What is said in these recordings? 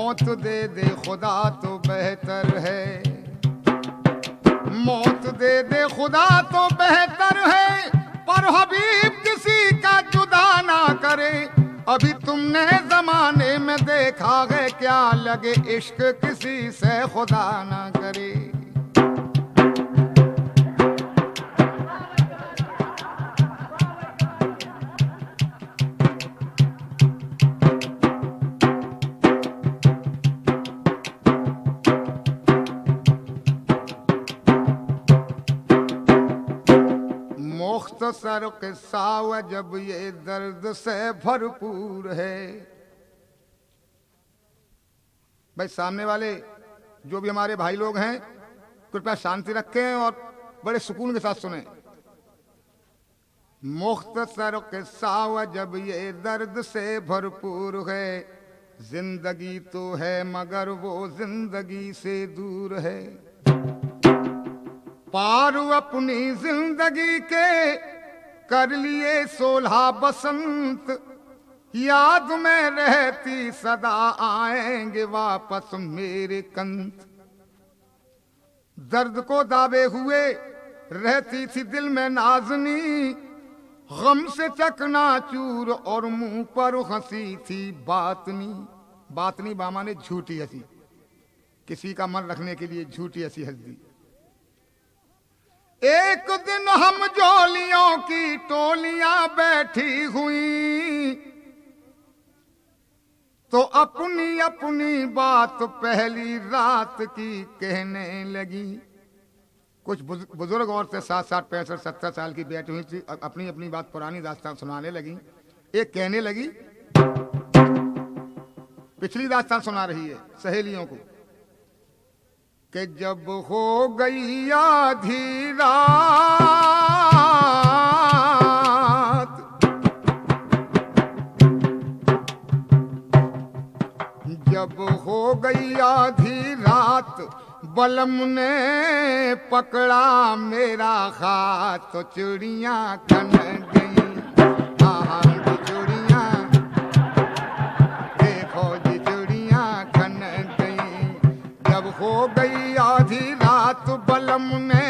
मौत दे दे खुदा तो बेहतर है, मौत दे दे खुदा तो बेहतर है, पर हबीब किसी का जुदा ना करे। अभी तुमने जमाने में देखा है क्या, लगे इश्क किसी से खुदा ना करे। मुख्तसर किस्सा व जब ये दर्द से भरपूर है। भाई सामने वाले जो भी हमारे भाई लोग हैं कृपया शांति रखें और बड़े सुकून के साथ सुने। मुख्तसर किस्सा व जब ये दर्द से भरपूर है, जिंदगी तो है मगर वो जिंदगी से दूर है। पारू अपनी जिंदगी के कर लिए 16 बसंत, याद में रहती सदा आएंगे वापस मेरे कंत। दर्द को दाबे हुए रहती थी दिल में नाज़नी, गम से चकनाचूर और मुंह पर हंसी थी बातनी। बातनी बामा ने झूठी हंसी, किसी का मन रखने के लिए झूठी हंसी हंस दी। एक दिन हम जोलियों की टोलियां बैठी हुई, तो अपनी अपनी बात पहली रात की कहने लगी। कुछ बुजुर्ग औरतें 60-60, 65, 70 साल की बैठी हुई थी, अपनी अपनी बात पुरानी दास्तान सुनाने लगी। एक कहने लगी, पिछली दास्तान सुना रही है सहेलियों को, कि जब हो गई आधी रात, जब हो गई आधी रात, बलम ने पकड़ा मेरा हाथ, तो चिड़ियां खन गई। हाँ जी चिड़ियां, देखो जी चिड़ियां खन गई। जब हो गई आधी रात, बलम ने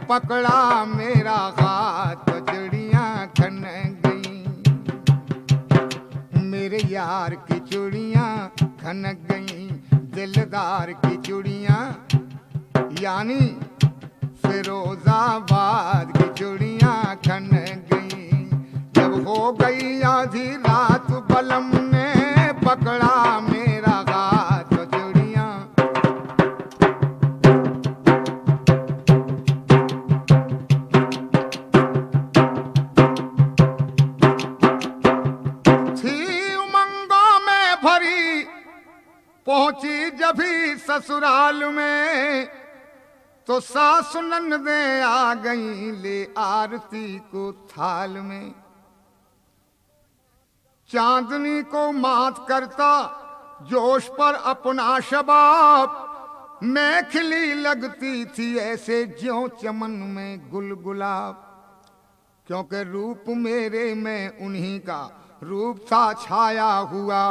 पकड़ा मेरा हाथ, तो चिड़ियां खन गई। मेरे यार की चूड़ियां खनक गई, दिलदार की चूड़ियां यानी फिरोजाबाद की चूड़ियां खनक गई। जब हो गई आधी रात, बलम ने पकड़ा मेरा हाथ, तो चूड़ियां। थी उमंगों में भरी, पहुंची जभी ससुराल में, तो सासु ननदें आ गई ले आरती को थाल में। चांदनी को मात करता जोश पर अपना शबाब, मैं खिली लगती थी ऐसे ज्यों चमन में गुलगुलाब। क्योंकि रूप मेरे में उन्हीं का रूप था छाया हुआ,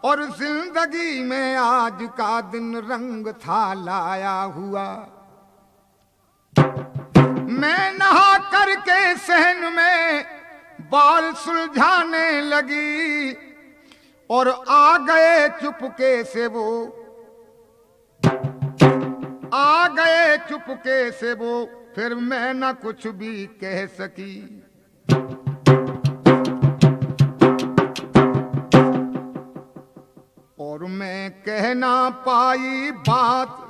और जिंदगी में आज का दिन रंग था लाया हुआ। मैं नहा करके सहन में बाल सुलझाने लगी, और आ गए चुपके से वो, आ गए चुपके से वो, फिर मैं न कुछ भी कह सकी। और मैं कह ना पाई बात,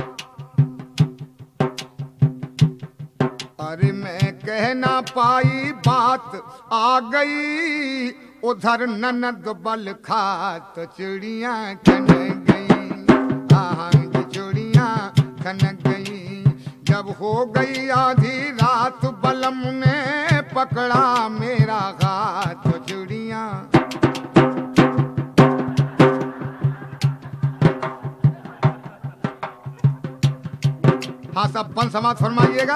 अरे मैं कह ना पाई बात, आ गई उधर ननद बल खात, चिड़ियां खन गई। हाँ जी चिड़ियां खन गई। जब हो गई आधी रात, बलम ने पकड़ा मेरा हाथ, चिड़ियां। हाँ सब बंद समाज फरमाइएगा।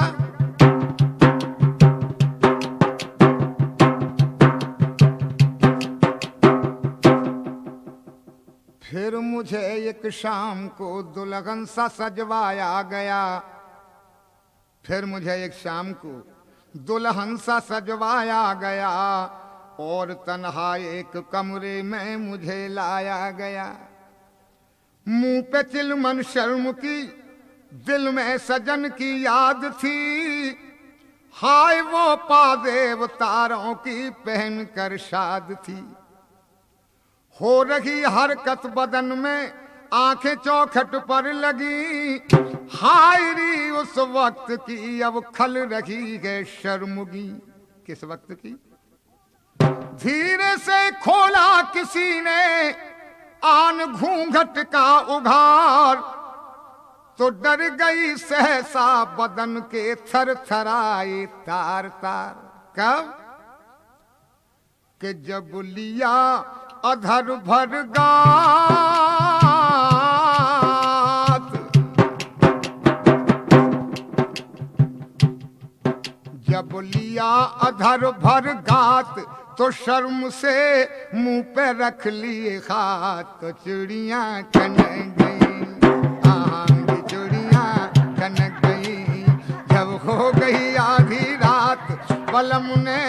फिर मुझे मुझे एक शाम को दुल्हन सा सजवाया गया। फिर मुझे एक शाम को दुल्हन सा सजवाया गया और तन्हा एक कमरे में मुझे लाया गया। मुंह पे चिलमन शर्म की, दिल में सजन की याद थी। हाय वो पादेव तारों की पहन कर शाद थी। हो रही हरकत बदन में, आंखें चौखट पर लगी। हाय री उस वक्त की अब खल रही है शर्मुगी। किस वक्त की? धीरे से खोला किसी ने आन घूंघट का उघार, तो डर गई सहसा बदन के थर थराए तार तार। कब? कि जब लिया अधर भर गात, जब लिया अधर भर गात, तो शर्म से मुंह पे रख लिए हाथ। तो चिड़ियां कनक गई, आंगी चिड़ियां कनक गई। जब हो गई आधी रात, बलम ने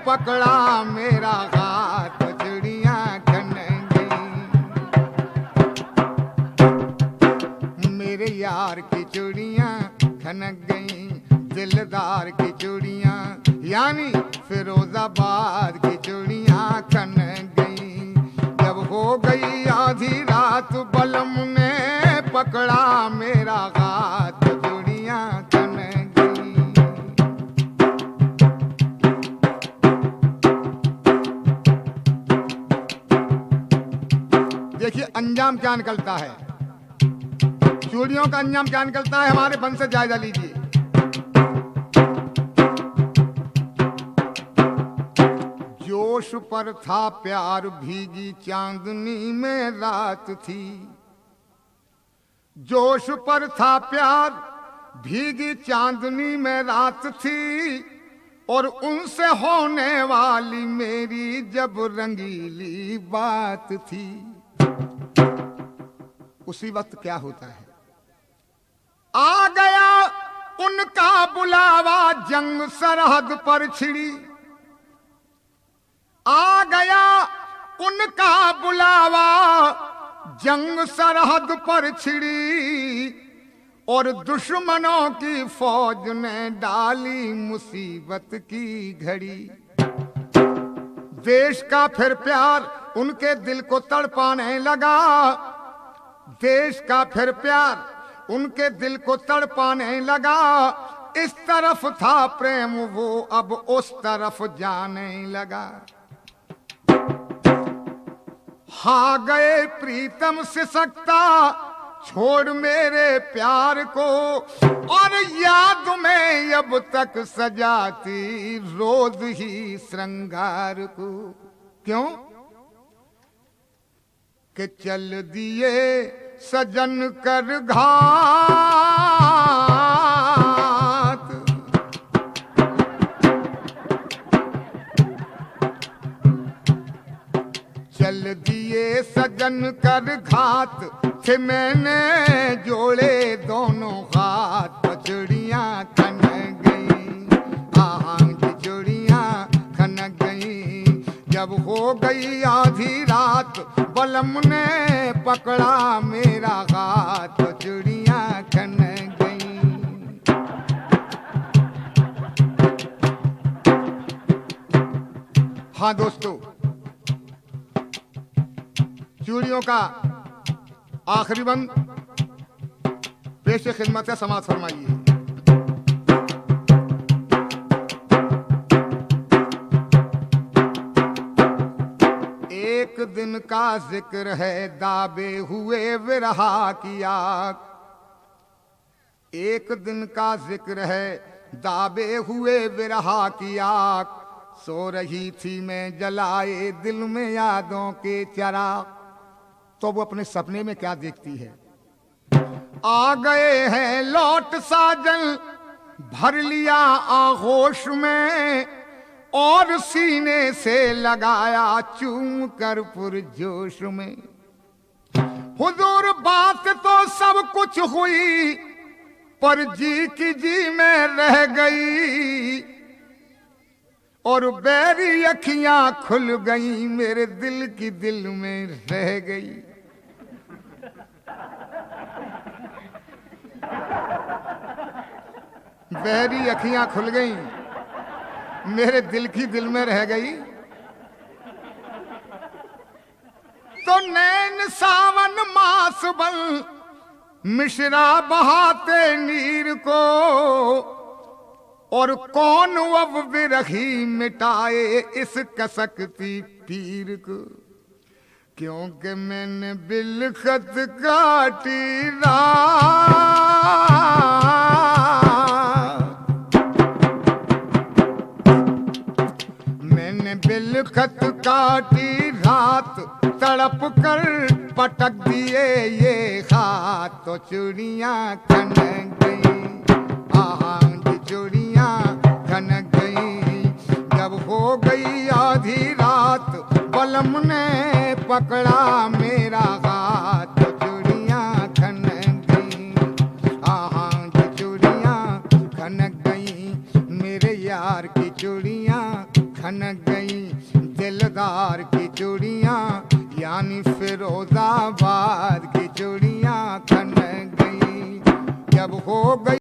पकड़ा मेरा हाथ। तो चिड़ियां कनक गई, मेरे यार की चिड़ियां खनक गई। दिलदार की चूड़ियां यानी फिरोजाबाद की चूड़ियां खनक गई। जब हो गई आधी रात, बलम ने पकड़ा मेरा हाथ। चूड़ियां खनक गई। देखिए अंजाम क्या निकलता है, चूड़ियों का अंजाम क्या निकलता है, हमारे मन से जायजा लीजिए। जोश पर था प्यार, भीगी चांदनी में रात थी। जोश पर था प्यार, भीगी चांदनी में रात थी। और उनसे होने वाली मेरी जब रंगीली बात थी। उसी वक्त क्या होता है, आ गया उनका बुलावा, जंग सरहद पर छिड़ी। आ गया उनका बुलावा, जंग सरहद पर छिड़ी। और दुश्मनों की फौज ने डाली मुसीबत की घड़ी। देश का फिर प्यार उनके दिल को तड़पाने लगा। देश का फिर प्यार उनके दिल को तड़पाने लगा। इस तरफ था प्रेम वो अब उस तरफ जाने लगा। हाँ गए प्रीतम से सकता, छोड़ मेरे प्यार को। और याद में अब तक सजाती रोज ही श्रृंगार को। क्यों? कि चल दिए सजन कर घात। चल दिए सजन कर घात, थे मैंने जोड़े दोनों हाथ। चिड़ियां खनक गई, आहंग की चिड़ियां खनक गई। जब हो गई आधी रात, बलम ने पकड़ा मेरा हाथ। चिड़ियां खनक गई। हाँ दोस्तों, चूड़ियों का आखिरी बंद पेश खिदमत से समाज फरमाइए। एक दिन का जिक्र है दाबे हुए विरहा की आग। एक दिन का जिक्र है दाबे हुए विरहा की आग। सो रही थी मैं जलाए दिल में यादों के चिराग। तो वो अपने सपने में क्या देखती है, आ गए हैं लौट साजन, भर लिया आगोश में। और सीने से लगाया चूम कर पुरजोश में। हुजूर बात तो सब कुछ हुई, पर जी की जी में रह गई, और बैरी अखियां खुल गई, मेरे दिल की दिल में रह गई। बहरी अखियां खुल गई, मेरे दिल की दिल में रह गई। तो नैन सावन मास बन मिश्रा बहाते नीर को, और कौन अब बिरही मिटाए इस कसकती पीर को। क्योंकि मैंने बिलखत काटी रात, मैंने बिलखत काटी रात, तड़प कर पटक दिए ये हाथ, तो चूड़ियां खनक गई, आहां चूड़ियां खनक गई। जब हो गई आधी रात, बलम ने पकड़ा मेरा हाथ, तो चूड़ियां खनक गई, आहां चूड़ियां खनक गई। मेरे यार की चूड़ियां खनक गई, दिलदार की चूड़ियां यानी फिरोजाबाद की चूड़ियां खनक गई। जब हो गई